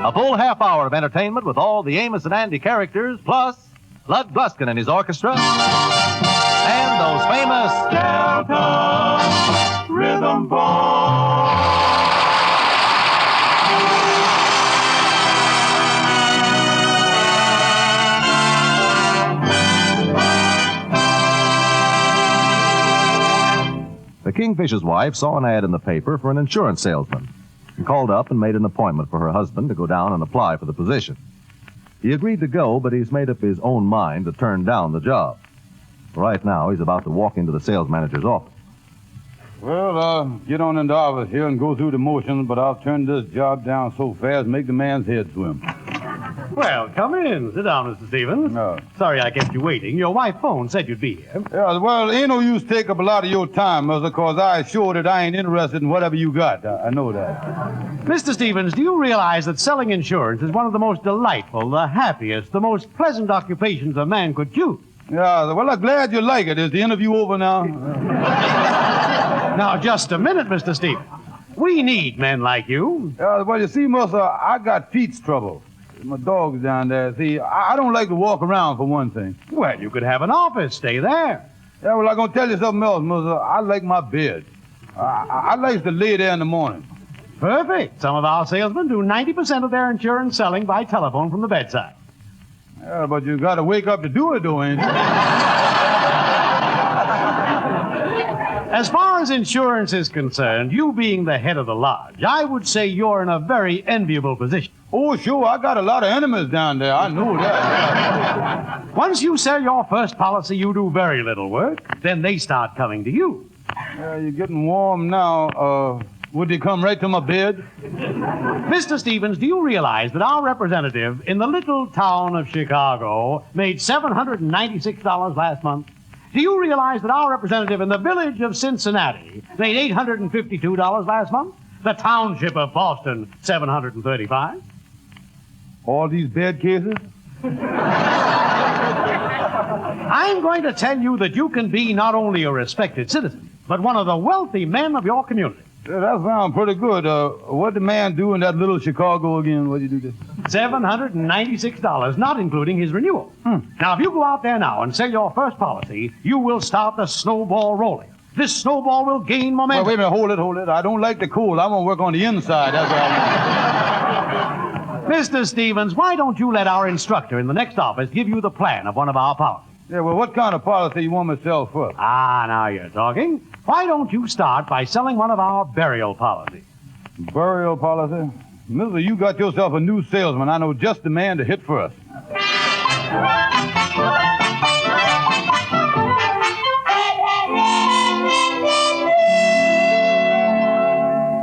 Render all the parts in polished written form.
A full half hour of entertainment with all the Amos and Andy characters, plus Lud Gluskin and his orchestra, and those famous Delta Rhythm Boys. The Kingfish's wife saw an ad in the paper for an insurance salesman and called up and made an appointment for her husband to go down and apply for the position. He agreed to go, but he's made up his own mind to turn down the job. Right now, he's about to walk into the sales manager's office. Well, get on into the office here and go through the motions, but I'll turn this job down so fast make the man's head swim. Well, come in. Sit down, Mr. Stevens. No. Sorry I kept you waiting. Your wife phoned, said you'd be here. Yeah, well, ain't no use take up a lot of your time, Mother, because I assure that I ain't interested in whatever you got. I know that. Mr. Stevens, do you realize that selling insurance is one of the most delightful, the happiest, the most pleasant occupations a man could choose? Yeah, well, I'm glad you like it. Is the interview over now? Now, just a minute, Mr. Stevens. We need men like you. Yeah, well, you see, Mother, I got feet's trouble. My dog's down there. See, I don't like to walk around, for one thing. Well, you could have an office. Stay there. Yeah, well, I'm going to tell you something else, Mother. I like my bed. I like to lay there in the morning. Perfect. Some of our salesmen do 90% of their insurance selling by telephone from the bedside. Yeah, but you got to wake up to do it, though, ain't you? As far as insurance is concerned, you being the head of the lodge, I would say you're in a very enviable position. Oh, sure, I got a lot of enemies down there. I know that. Once you sell your first policy, you do very little work. Then they start coming to you. Yeah, you're getting warm now. Would they come right to my bed? Mr. Stevens, do you realize that our representative in the little town of Chicago made $796 last month? Do you realize that our representative in the village of Cincinnati made $852 last month? The township of Boston, $735. All these bed cases? I'm going to tell you that you can be not only a respected citizen, but one of the wealthy men of your community. Yeah, that sounds pretty good. What'd the man do in that little Chicago again? What'd you do this? $796, not including his renewal. Now, if you go out there now and sell your first policy, you will start the snowball rolling. This snowball will gain momentum. Well, wait a minute, hold it. I don't like the cold. I'm going to work on the inside. That's what I want. Mr. Stevens, why don't you let our instructor in the next office give you the plan of one of our policies? Yeah, well, what kind of policy you want me to sell first? Ah, now you're talking. Why don't you start by selling one of our burial policies? Burial policy? Mister, you got yourself a new salesman. I know just the man to hit first.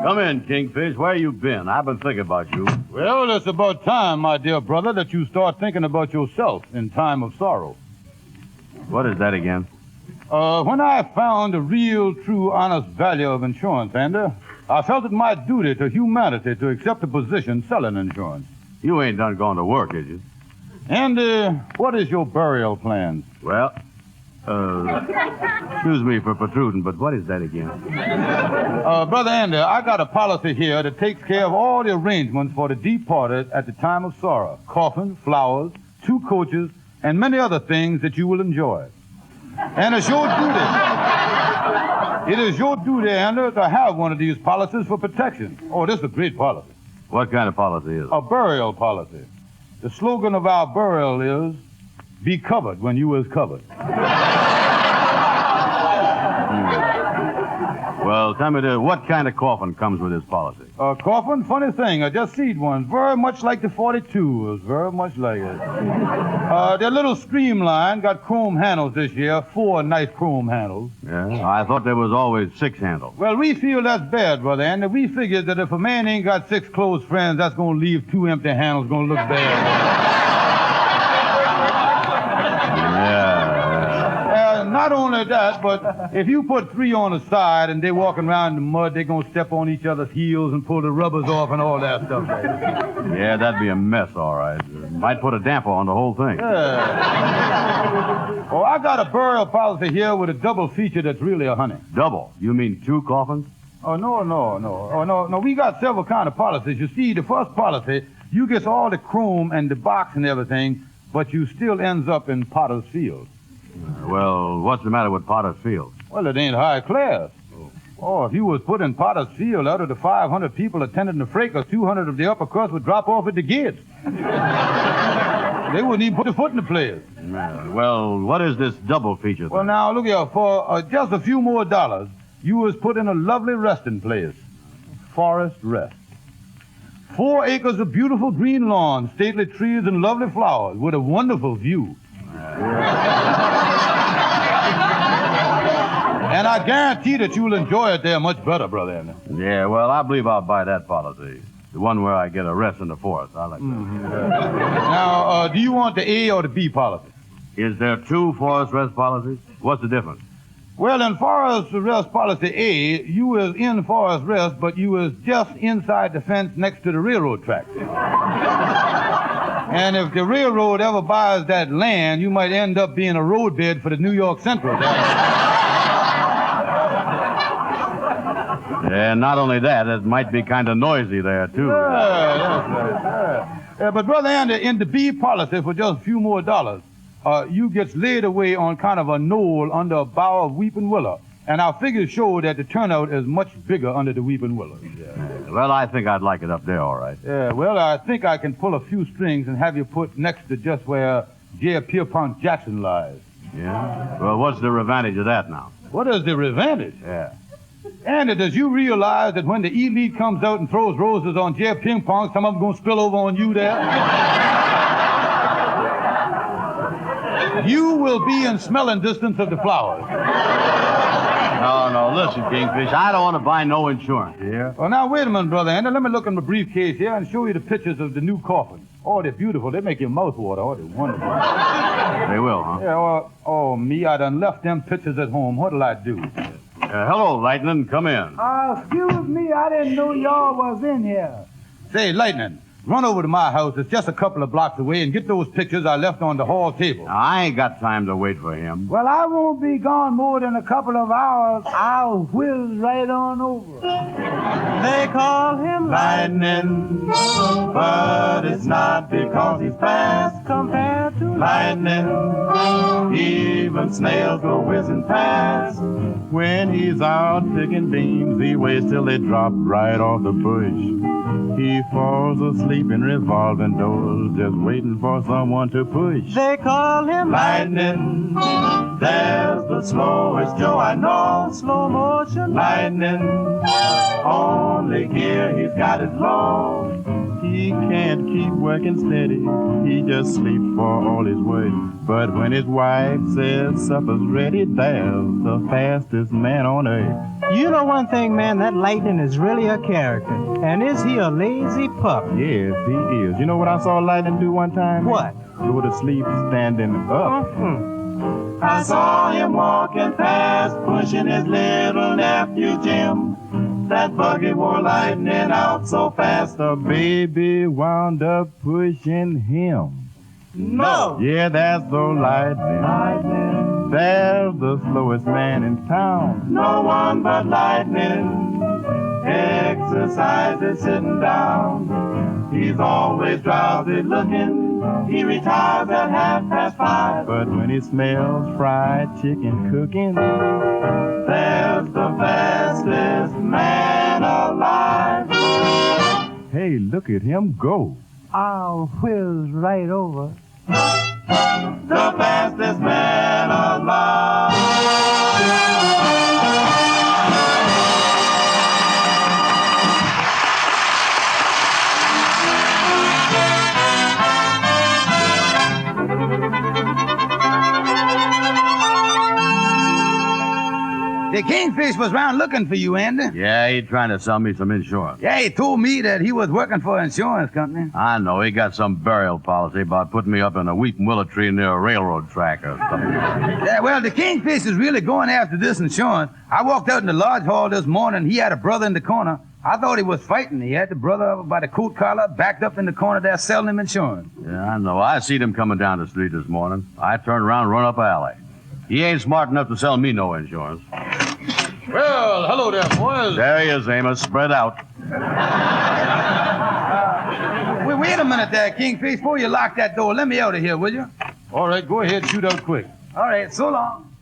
Come in, Kingfish. Where you been? I've been thinking about you. Well, it's about time, my dear brother, that you start thinking about yourself in time of sorrow. What is that again? When I found the real, true, honest value of insurance, Andy, I felt it my duty to humanity to accept a position selling insurance. You ain't done gone to work, is you? Andy, what is your burial plans? Well, excuse me for protruding, but what is that again? Brother Andy, I got a policy here that takes care of all the arrangements for the departed at the time of sorrow. Coffin, flowers, 2 coaches, and many other things that you will enjoy. And it's your duty. It is your duty, Andy, to have one of these policies for protection. Oh, this is a great policy. What kind of policy is it? A burial policy. The slogan of our burial is, be covered when you is covered. Well, tell me, what kind of coffin comes with this policy? Coffin? Funny thing. I just seen one. Very much like the 42. It was very much like it. Their little streamline got chrome handles this year. 4 nice chrome handles. Yeah, I thought there was always 6 handles. Well, we feel that's bad, Brother Andy. We figured that if a man ain't got 6 close friends, that's going to leave 2 empty handles going to look bad. Not only that, but if you put 3 on the side and they walking around in the mud, they're going to step on each other's heels and pull the rubbers off and all that stuff. Yeah, that'd be a mess, all right. Might put a damper on the whole thing. Yeah. Oh, I got a burial policy here with a double feature that's really a honey. Double? You mean 2 coffins? Oh, no. We got several kind of policies. You see, the first policy, You gets all the chrome and the box and everything, but you still ends up in Potter's Field. Well, what's the matter with Potter's Field? Well, it ain't high class. Oh, if you was put in Potter's Field, out of the 500 people attending the fracas, 200 of the upper crust would drop off at the gates. They wouldn't even put a foot in the place. Well, what is this double feature Well, thing? now, look here. For just a few more dollars, you was put in a lovely resting place. Forest Rest. 4 acres of beautiful green lawn, stately trees, and lovely flowers with a wonderful view. And I guarantee that you'll enjoy it there much better, Brother Andy. Yeah, well, I believe I'll buy that policy. The one where I get a rest in the forest. I like that. Now, do you want the A or the B policy? Is there 2 forest rest policies? What's the difference? Well, in Forest Rest Policy A, you was in Forest Rest, but you was just inside the fence next to the railroad tracks. And if the railroad ever buys that land, you might end up being a roadbed for the New York Central. And not only that, it might be kind of noisy there, too. But, Brother Andy, in the B policy, for just a few more dollars, you gets laid away on kind of a knoll under a bough of weeping willow. And our figures show that the turnout is much bigger under the weeping willow. Well, I think I'd like it up there, all right. Yeah, well, I think I can pull a few strings and have you put next to just where J. Pierpont Jackson lies. Yeah? Well, what's the advantage of that now? What is the advantage? Yeah. Andy, does you realize that when the elite comes out and throws roses on J. Ping Pong, some of them gonna spill over on you there? You will be in smelling distance of the flowers. No, listen, Kingfish, I don't want to buy no insurance, you hear? Well, now, wait a minute, Brother Andy. Let me look in my briefcase here and show you the pictures of the new coffins. Oh, they're beautiful. They make your mouth water. Oh, they're wonderful. They will, huh? Yeah, well, oh, me, I done left them pictures at home. What'll I do? Hello, Lightning. Come in. Excuse me, I didn't know y'all was in here. Say, Lightning, run over to my house. It's just a couple of blocks away and get those pictures I left on the hall table. Now, I ain't got time to wait for him. Well, I won't be gone more than a couple of hours. I'll whiz right on over. They call him lightning, but it's not because he's fast compared to lightning. Even snails go whizzing past. When he's out picking beans, he waits till they drop right off the bush. He falls asleep in revolving doors, just waiting for someone to push. They call him lightning. There's the slowest Joe I know. Slow motion lightning. Only gear he's got is low. He can't keep working steady, he just sleeps for all his work. But when his wife says supper's ready, there's the fastest man on earth. You know one thing, man, that Lightning is really a character. And is he a lazy pup? Yes, he is. You know what I saw Lightning do one time? What? Go to sleep standing up. I saw him walking past, pushing his little nephew Jim. That buggy wore lightning out so fast. The baby wound up pushing him. No! Yeah, that's the Lightning. Lightning. There's the slowest man in town. No one but lightning exercises sitting down. He's always drowsy looking. He retires at 5:30. But when he smells fried chicken cooking, there's the fastest man alive. Hey, look at him go. I'll whiz right over. The fastest man alive. The Kingfish was round looking for you, Andy. Yeah, he's trying to sell me some insurance. Yeah, he told me that he was working for an insurance company. I know. He got some burial policy about putting me up in a weeping willow tree near a railroad track or something. Yeah, well, the Kingfish is really going after this insurance. I walked out in the lodge hall this morning. He had a brother in the corner. I thought he was fighting. He had the brother over by the coat collar, backed up in the corner there selling him insurance. Yeah, I know. I seen him coming down the street this morning. I turned around and run up alley. He ain't smart enough to sell me no insurance. Well, hello there, boys. There he is, Amos. Spread out. Wait wait a minute there, Kingfish. Before you lock that door, let me out of here, will you? All right, go ahead, shoot out quick. All right, so long.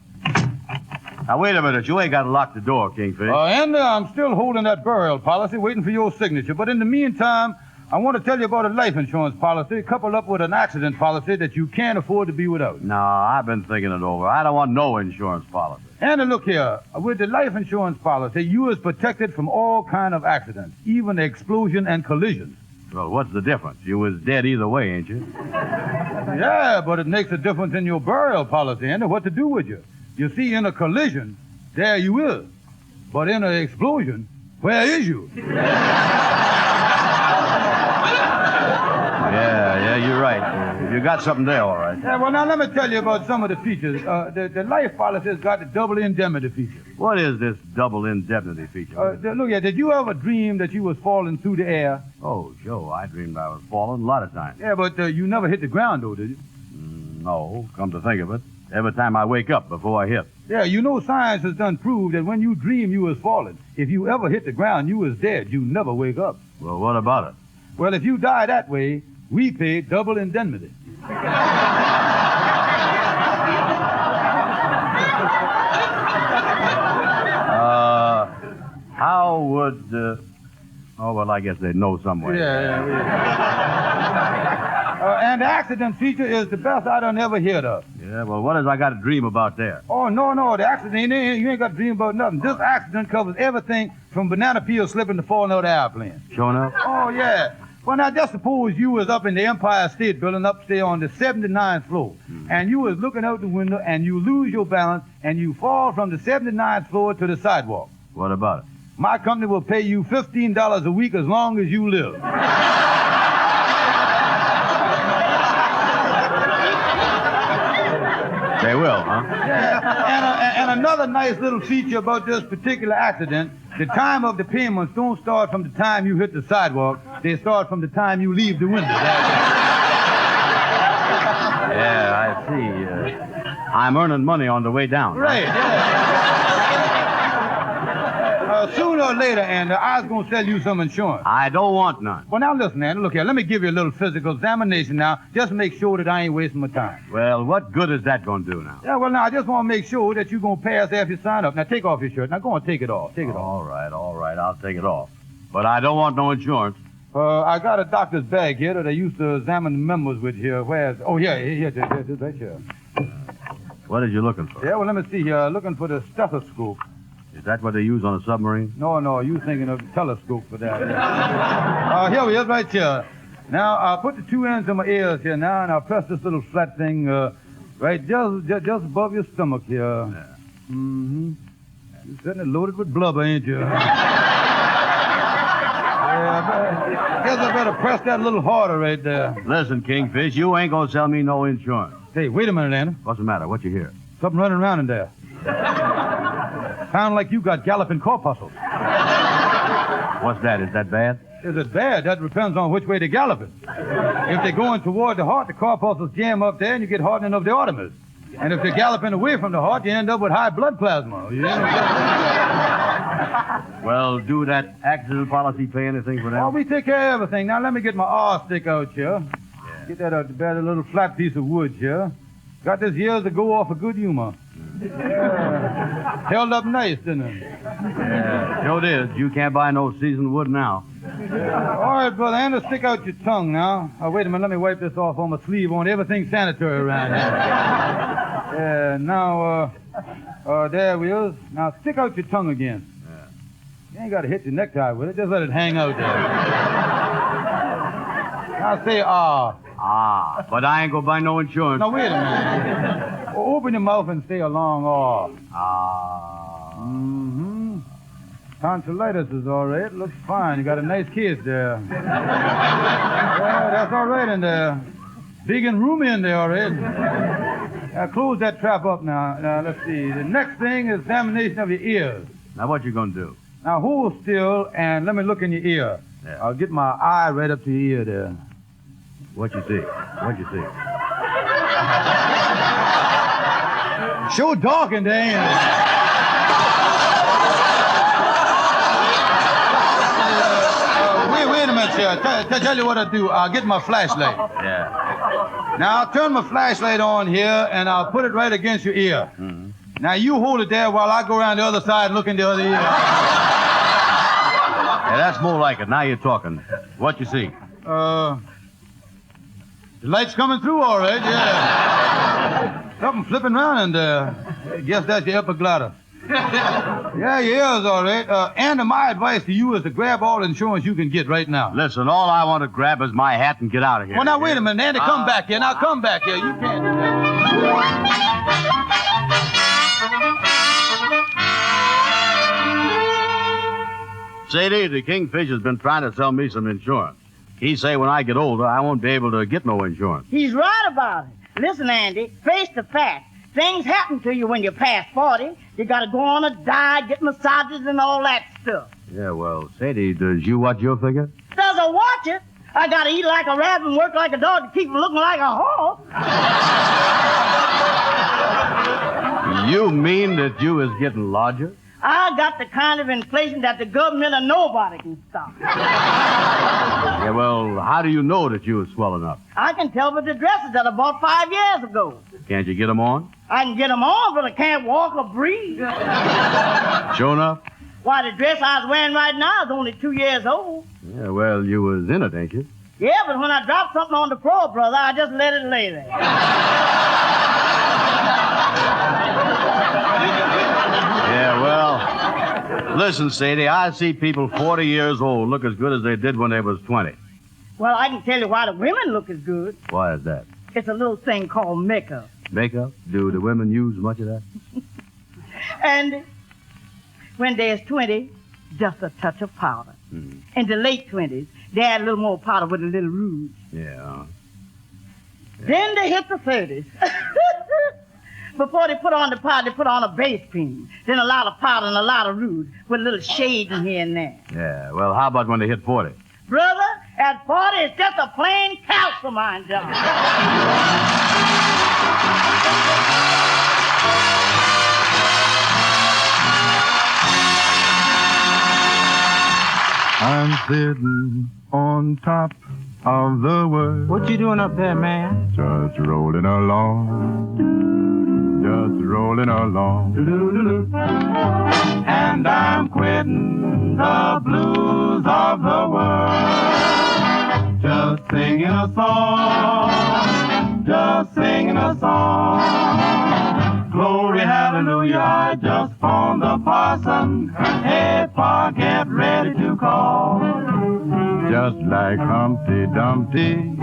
Now, wait a minute. You ain't got to lock the door, Kingfish. And I'm still holding that burial policy, waiting for your signature. But in the meantime, I want to tell you about a life insurance policy coupled up with an accident policy that you can't afford to be without. No, I've been thinking it over. I don't want no insurance policy. And look here, with the life insurance policy, you is protected from all kind of accidents, even explosion and collisions. Well, what's the difference? You was dead either way, ain't you? Yeah, but it makes a difference in your burial policy, and what to do with you. You see, in a collision, there you is. But in an explosion, where is you? Yeah, you're right. You got something there, all right. Yeah, well, now let me tell you about some of the features. The life policy has got the double indemnity feature. What is this double indemnity feature? Look here, did you ever dream that you was falling through the air? Oh, Joe, I dreamed I was falling a lot of times. Yeah, but you never hit the ground, though, did you? No, come to think of it. Every time I wake up before I hit. Yeah, you know science has done proved that when you dream you was falling, if you ever hit the ground, you was dead. You never wake up. Well, what about it? Well, if you die that way, we pay double indemnity. How would... Oh, well, I guess they'd know some way. Yeah. And the accident feature is the best I done ever heard of. Yeah, well, what has I got to dream about there? Oh, no, the accident, you ain't got to dream about nothing. This accident covers everything from banana peel slipping to falling out of the airplane. Sure enough? Oh, yeah. Well, now, just suppose you was up in the Empire State Building upstairs on the 79th floor, and you was looking out the window, and you lose your balance, and you fall from the 79th floor to the sidewalk. What about it? My company will pay you $15 a week as long as you live. They will, huh? Yeah, and another nice little feature about this particular accident, the time of the payments don't start from the time you hit the sidewalk. They start from the time you leave the window. Yeah, I see. I'm earning money on the way down. Right, yeah. Sooner or later, Andy, I was going to sell you some insurance. I don't want none. Well, now listen, Andy, look here. Let me give you a little physical examination now. Just make sure that I ain't wasting my time. Well, what good is that going to do now? Yeah, well, now, I just want to make sure that you're going to pass after you sign up. Now, take off your shirt. Now, go and take it off. Take it off. All right. I'll take it off. But I don't want no insurance. I got a doctor's bag here that I used to examine the members with here. Where's... Oh, here, right here. What are you looking for? Yeah, well, let me see here. Looking for the stethoscope. Is that what they use on a submarine? No, you thinking of the telescope for that. Here we is, right here. Now, I'll put the two ends of my ears here now, and I'll press this little flat thing right just above your stomach here. Yeah. Mm-hmm. You're certainly loaded with blubber, ain't you? I guess I better press that a little harder right there. Listen, Kingfish, you ain't going to sell me no insurance. Hey, wait a minute, Anna. What's the matter? What you hear? Something running around in there. Sound like you got galloping corpuscles. What's that? Is that bad? Is it bad? That depends on which way they're galloping. If they're going toward the heart, the corpuscles jam up there and you get hardening of the arteries. And if they're galloping away from the heart, you end up with high blood plasma. You know? Well, do that accident policy pay anything for that? Oh, we take care of everything. Now, let me get my R stick out here. Yeah. Get that out there, a little flat piece of wood here. Got this years ago off of good humor. Held up nice, didn't it? Yeah, sure it is. You can't buy no seasoned wood now. All right, brother, Andy, stick out your tongue now. Oh, wait a minute, let me wipe this off on my sleeve. I want everything sanitary around here. Yeah, now, there we is. Now, stick out your tongue again. Yeah. You ain't got to hit your necktie with it. Just let it hang out there. Now, say, but I ain't gonna buy no insurance. Now, wait a minute. Open your mouth and say a long Mm-hmm. Tonsillitis is all right. Looks fine. You got a nice kiss there. Yeah, that's all right in there. Big and roomy in there, all right. Now, close that trap up now. Now, let's see. The next thing is examination of your ears. Now, what you gonna do? Now, hold still and let me look in your ear. Yeah. I'll get my eye right up to your ear there. What you see? Sure dark in there, ain't it? Wait a minute, sir. tell you what I'll do. I'll get my flashlight. Yeah. Now, I'll turn my flashlight on here, and I'll put it right against your ear. Mm-hmm. Now, you hold it there while I go around the other side and look in the other ear. Yeah, that's more like it. Now you're talking. What you see? The light's coming through all right, yeah. Something flipping around in there. I guess that's your epiglottis. Yeah, your ear's all right. And my advice to you is to grab all the insurance you can get right now. Listen, all I want to grab is my hat and get out of here. Well, now, wait a minute, Andy. Come back here. Now, come back here. You can't do that. Sadie, the Kingfish has been trying to sell me some insurance. He say when I get older, I won't be able to get no insurance. He's right about it. Listen, Andy, face the fact. Things happen to you when you're past 40. You got to go on a diet, get massages, and all that stuff. Yeah, well, Sadie, does you watch your figure? Does I watch it? I got to eat like a rabbit and work like a dog to keep from looking like a horse. You mean that you is getting larger? I got the kind of inflation that the government or nobody can stop. Yeah, well, how do you know that you is swelling up? I can tell by the dresses that I bought 5 years ago. Can't you get them on? I can get them on, but I can't walk or breathe. Sure enough? Why, the dress I was wearing right now is only 2 years old. Yeah, well, you was in it, ain't you? Yeah, but when I dropped something on the floor, brother, I just let it lay there. Yeah, well, listen, Sadie, I see people 40 years old look as good as they did when they was 20. Well, I can tell you why the women look as good. Why is that? It's a little thing called makeup. Makeup? Do the women use much of that? And when there's 20, just a touch of powder. Hmm. In the late 20s, they add a little more powder with a little rouge. Yeah. Then they hit the 30s. Before they put on the powder, they put on a base cream. Then a lot of powder and a lot of rouge with a little shade in here and there. Yeah, well, how about when they hit 40? Brother, at 40, it's just a plain calcimine job. I'm sitting on top of the world. What you doing up there, man? Just rolling along. Just rolling along. And I'm quitting the blues of the world. Just singing a song. Just singing a song. Glory, hallelujah, I just phoned the parson. Hey, Pa, get ready to call. Just like Humpty Dumpty,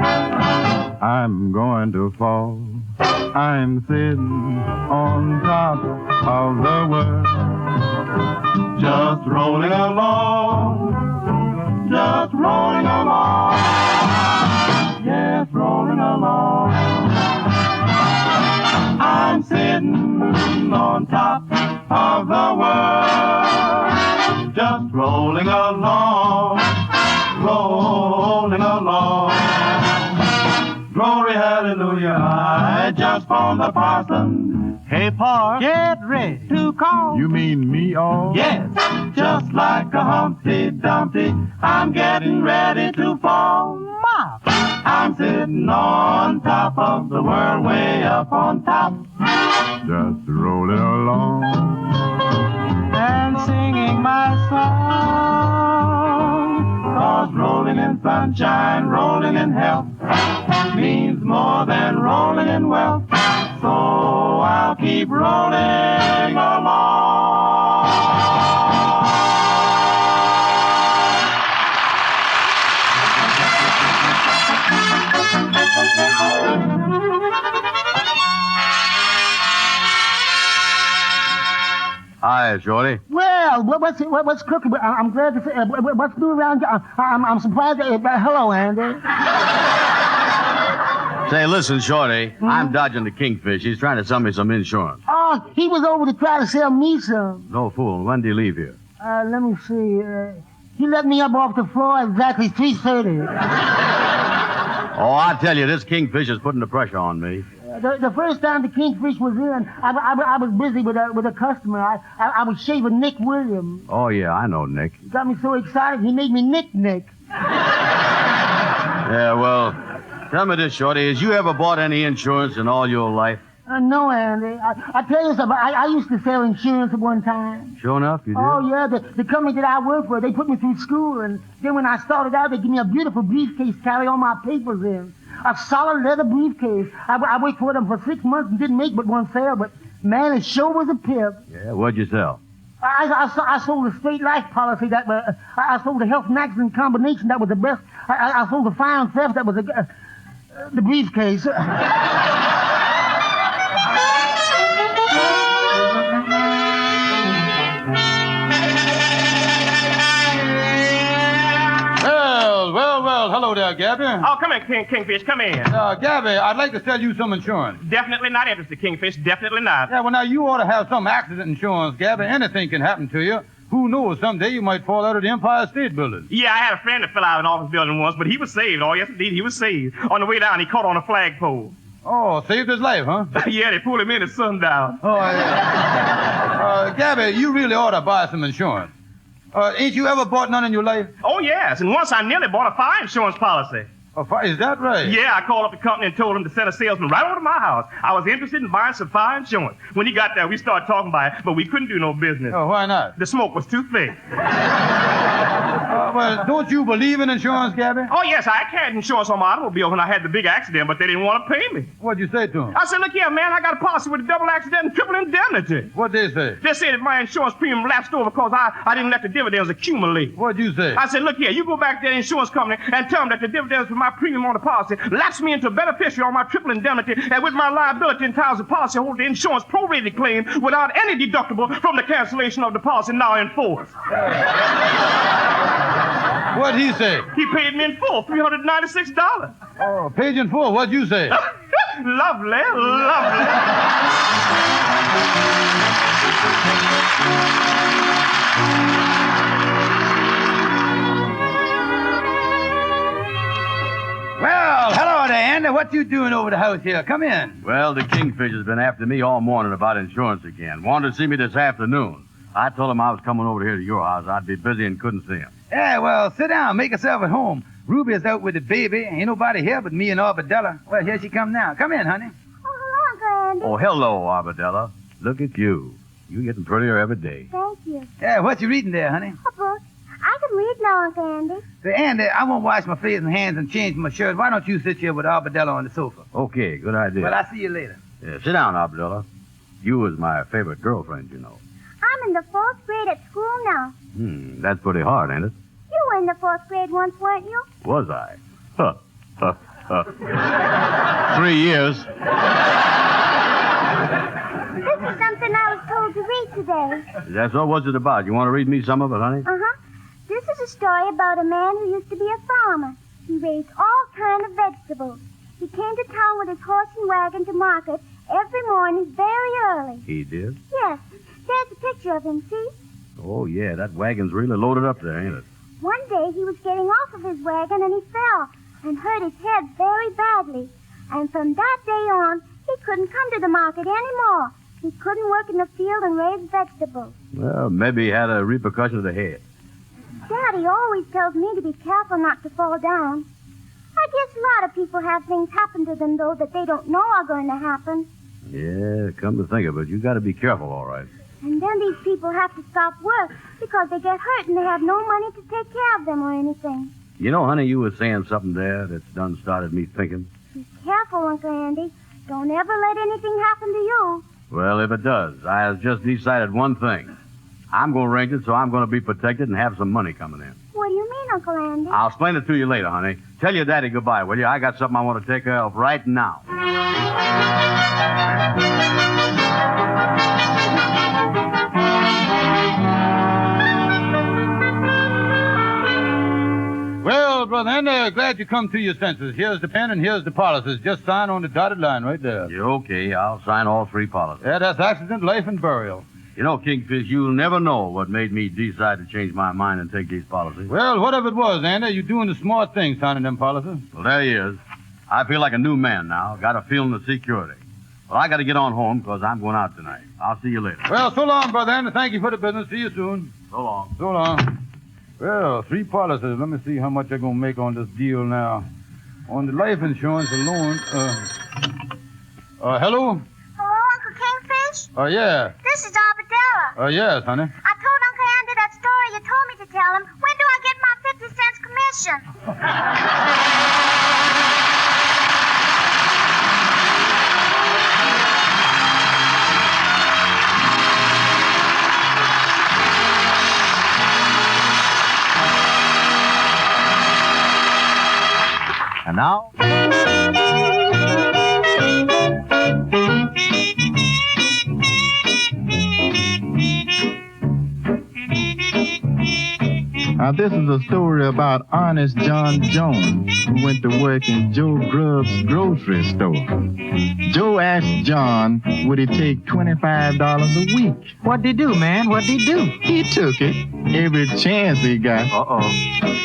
I'm going to fall. I'm sitting on top of the world. Just rolling along. Just rolling along. Yes, rolling along. I'm sitting on top of the world. Just rolling along. Rolling along. Glory, hallelujah, I just phoned the parson. Hey, Pa, get ready to call. You mean me all? Yes. Just like a Humpty Dumpty, I'm getting ready to fall. Ma. I'm sitting on top of the world, way up on top. Just rolling along. And singing my song. 'Cause rolling in sunshine, rolling in health, means more than rolling in wealth. So I'll keep rolling along. Hi, Shorty. Well, what's cooking? I'm glad to see. What's new around here? I'm surprised. Hello, Andy. Say, listen, Shorty, I'm dodging the Kingfish. He's trying to sell me some insurance. Oh, he was over to try to sell me some. No fool. When do you leave here? Let me see. He let me up off the floor at exactly 3:30. Oh, I tell you, this Kingfish is putting the pressure on me. The first time the Kingfish was in, I was busy with a customer. I was shaving Nick Williams. Oh, yeah, I know, Nick. He got me so excited, he made me Nick. Yeah, well, tell me this, Shorty. Has you ever bought any insurance in all your life? No, Andy. I tell you something. I used to sell insurance at one time. Sure enough, you did? Oh, yeah. The company that I work for, they put me through school, and then when I started out, they gave me a beautiful briefcase to carry all my papers in. A solid leather briefcase. I worked for them for 6 months and didn't make but one sale, but, man, it sure was a pip. Yeah, what'd you sell? I sold a straight life policy that I sold a health and accident combination that was the best. I sold a fire and theft that was the briefcase. Well, hello there, Gabby. Oh, come in, Kingfish, come in. Gabby, I'd like to sell you some insurance. Definitely not interested, Kingfish, definitely not. Yeah, well, now, you ought to have some accident insurance, Gabby. Anything can happen to you. Who knows, someday you might fall out of the Empire State Building. Yeah, I had a friend that fell out of an office building once, but he was saved. Oh, yes, indeed, he was saved. On the way down, he caught on a flagpole. Oh, saved his life, huh? Yeah, they pulled him in at sundown. Oh, yeah. Gabby, you really ought to buy some insurance. Ain't you ever bought none in your life? Oh, yes, and once I nearly bought a fire insurance policy. Oh, is that right? Yeah, I called up the company and told him to send a salesman right over to my house. I was interested in buying some fire insurance. When he got there, we started talking about it, but we couldn't do no business. Oh, why not? The smoke was too thick. Well, don't you believe in insurance, Gabby? Oh, yes, I carried insurance on my automobile when I had the big accident, but they didn't want to pay me. What'd you say to him? I said, look here, man, I got a policy with a double accident and triple indemnity. What'd they say? They said that my insurance premium lapsed over because I didn't let the dividends accumulate. What'd you say? I said, look here, you go back to the insurance company and tell them that the dividends from my premium on the policy lapsed me into a beneficiary on my triple indemnity, and with my liability entitles the policyholder the insurance prorated claim without any deductible from the cancellation of the policy now in force. What'd he say? He paid me in full, $396. Oh, paid in full. What'd you say? Lovely, lovely. Well, hello there, Andy. What you doing over the house here? Come in. Well, the Kingfish has been after me all morning about insurance again. Wanted to see me this afternoon. I told him I was coming over here to your house. I'd be busy and couldn't see him. Yeah, well, sit down. Make yourself at home. Ruby is out with the baby. Ain't nobody here but me and Arbadella. Well, here she come now. Come in, honey. Oh, hello, Uncle Andy. Oh, hello, Arbadella. Look at you. You're getting prettier every day. Thank you. Yeah, what you reading there, honey? A book. I can read now, Uncle Andy. Say, Andy, I won't wash my face and hands and change my shirt. Why don't you sit here with Arbadella on the sofa? Okay, good idea. Well, I'll see you later. Yeah, sit down, Arbadella. You was my favorite girlfriend, you know. I'm in the 4th grade at school now. That's pretty hard, ain't it? You were in the 4th grade once, weren't you? Was I? 3 years. This is something I was told to read today. Is that so? What's it about? You want to read me some of it, honey? Uh-huh. This is a story about a man who used to be a farmer. He raised all kinds of vegetables. He came to town with his horse and wagon to market every morning very early. He did? Yes. There's a picture of him, see? Oh, yeah, that wagon's really loaded up there, ain't it? One day he was getting off of his wagon and he fell and hurt his head very badly. And from that day on, he couldn't come to the market anymore. He couldn't work in the field and raise vegetables. Well, maybe he had a repercussion of the head. Daddy always tells me to be careful not to fall down. I guess a lot of people have things happen to them, though, that they don't know are going to happen. Yeah, come to think of it, you got to be careful, all right. And then these people have to stop work because they get hurt and they have no money to take care of them or anything. You know, honey, you were saying something there that's done started me thinking. Be careful, Uncle Andy. Don't ever let anything happen to you. Well, if it does, I have just decided one thing. I'm going to arrange it so I'm going to be protected and have some money coming in. What do you mean, Uncle Andy? I'll explain it to you later, honey. Tell your daddy goodbye, will you? I got something I want to take care of right now. Well, Brother Andy, glad you come to your senses. Here's the pen and here's the policies. Just sign on the dotted line right there. You're okay. I'll sign all 3 policies. Yeah, that's accident, life, and burial. You know, Kingfish, you'll never know what made me decide to change my mind and take these policies. Well, whatever it was, Andy, you're doing the smart thing signing them policies. Well, there he is. I feel like a new man now. Got a feeling of security. Well, I got to get on home because I'm going out tonight. I'll see you later. Well, so long, Brother Andy. Thank you for the business. See you soon. So long. So long. Well, 3 policies. Let me see how much I'm going to make on this deal now. on the life insurance alone. Hello? Hello, Uncle Kingfish? Yeah. This is Arbadella. Yes, honey. I told Uncle Andy that story you told me to tell him. When do I get my 50 cents commission? And now, Now, this is a story about Honest John Jones, who went to work in Joe Grubb's grocery store. Joe asked John, would he take $25 a week? What'd he do, man? What'd he do? He took it, every chance he got.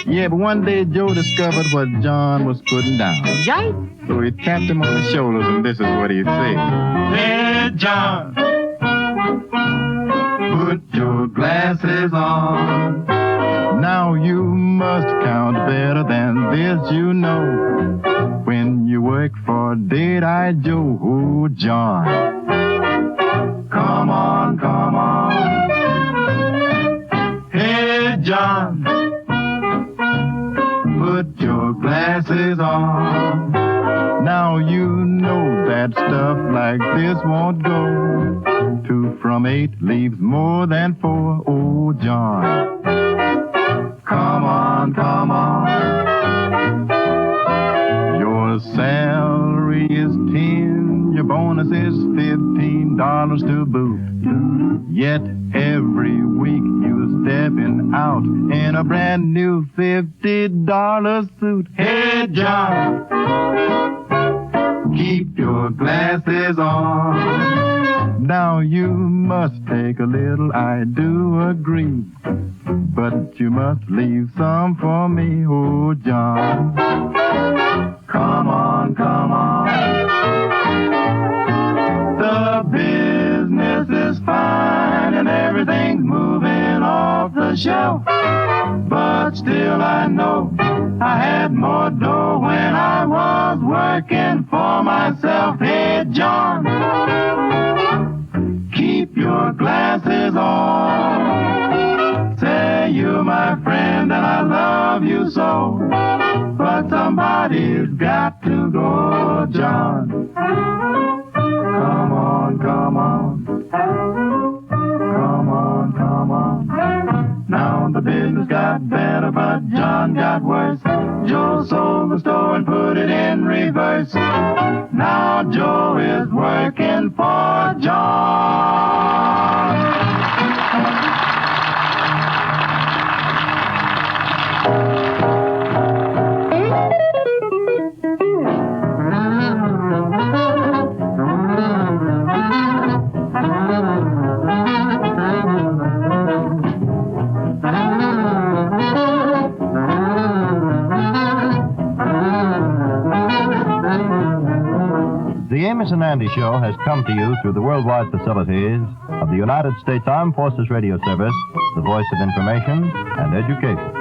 Yeah, but one day Joe discovered what John was putting down. Yipe! So he tapped him on the shoulders, and this is what he said. Hey, John, put your glasses on. Now you must count better than this, you know. When you work for Dead-Eyed Joe, oh, John. Come on, come on. Hey, John, put your glasses on. Now you know that stuff like this won't go. 2 from 8 leaves more than 4, oh, John. Come on, come on. Your salary is 10, your bonus is $15 to boot. Yet every week you're stepping out in a brand new $50 suit. Hey, John, keep your glasses on. Now you must take a little, I do agree. But you must leave some for me, oh, John. Come on, come on. The business is fine and everything's moving off the shelf. But still I know I had more dough when I was working for myself. Hey, John, keep your glasses on. Say you're my friend and I love you so. But somebody's got to go, John. Come on, come on. Come on, come on. Now the business got better, but John got worse. Joe sold the store and put it in reverse. Now Joe is working for John. The Amos and Andy Show has come to you through the worldwide facilities of the United States Armed Forces Radio Service, the voice of information and education.